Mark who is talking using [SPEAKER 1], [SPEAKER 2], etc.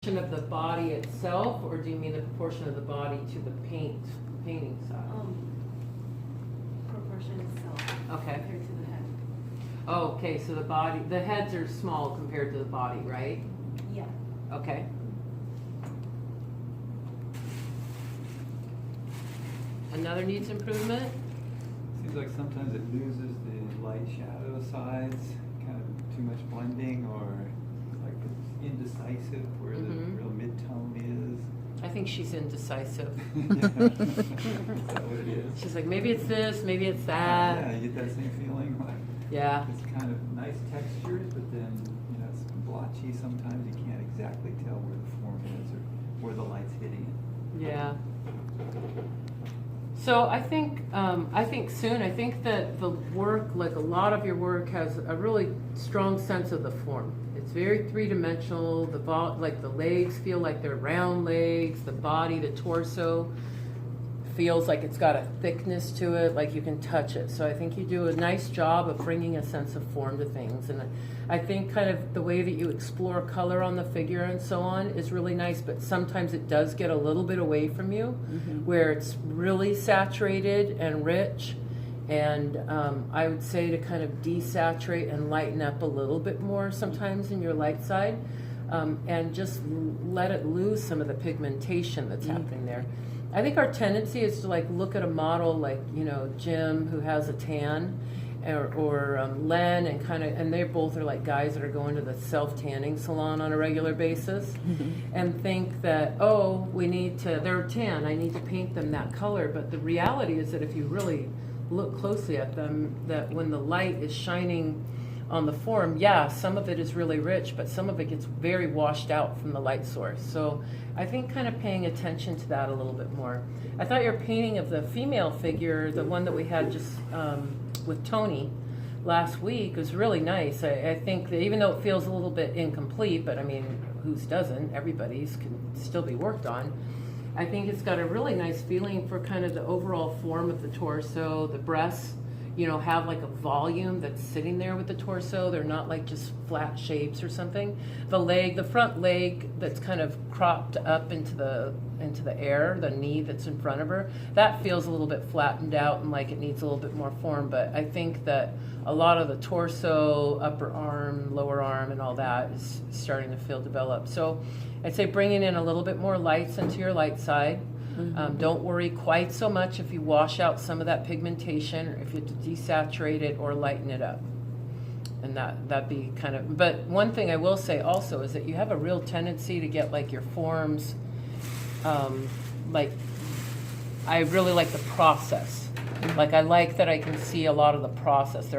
[SPEAKER 1] Of the body itself, or do you mean the proportion of the body to the painting side?
[SPEAKER 2] Proportion itself.
[SPEAKER 1] Okay.
[SPEAKER 2] Compared to the head.
[SPEAKER 1] Oh, okay, so the heads are small compared to the body, right?
[SPEAKER 2] Yeah.
[SPEAKER 1] Okay. Another needs improvement?
[SPEAKER 3] Seems like sometimes it loses the light shadow sides, kind of too much blending, or like it's indecisive where the real mid-tone is.
[SPEAKER 1] I think she's indecisive.
[SPEAKER 3] Yeah. Is that what it is?
[SPEAKER 1] She's like, maybe it's this, maybe it's that.
[SPEAKER 3] Yeah, you get that same feeling, like
[SPEAKER 1] Yeah.
[SPEAKER 3] it's kind of nice textures, but then, it's blotchy sometimes. You can't exactly tell where the form is or where the light's hitting it.
[SPEAKER 1] Yeah. So I think that the work, like a lot of your work, has a really strong sense of the form. It's very three-dimensional. Like the legs feel like they're round legs. The body, the torso, feels like it's got a thickness to it, like you can touch it. So I think you do a nice job of bringing a sense of form to things. And I think kind of the way that you explore color on the figure and so on is really nice, but sometimes it does get a little bit away from you, where it's really saturated and rich. And I would say to kind of desaturate and lighten up a little bit more sometimes in your light side, and just let it lose some of the pigmentation that's happening there. I think our tendency is to look at a model like Jim, who has a tan, or Len, and they both are like guys that are going to the self-tanning salon on a regular basis, and think that, they're tan, I need to paint them that color. But the reality is that if you really look closely at them, that when the light is shining on the form, some of it is really rich, but some of it gets very washed out from the light source. So I think kind of paying attention to that a little bit more. I thought your painting of the female figure, the one that we had just with Tony last week, was really nice. I think that even though it feels a little bit incomplete, but I mean, whose doesn't? Everybody's can still be worked on. I think it's got a really nice feeling for kind of the overall form of the torso. The breasts, have like a volume that's sitting there with the torso. They're not like just flat shapes or something. The front leg that's kind of cropped up into the air, the knee that's in front of her, that feels a little bit flattened out and like it needs a little bit more form. But I think that a lot of the torso, upper arm, lower arm, and all that is starting to feel developed. So I'd say bringing in a little bit more lights into your light side. Don't worry quite so much if you wash out some of that pigmentation, or if you have to desaturate it or lighten it up. And that'd be kind of, but one thing I will say also is that you have a real tendency to get like your forms, I really like the process. Like I like that I can see a lot of the process. There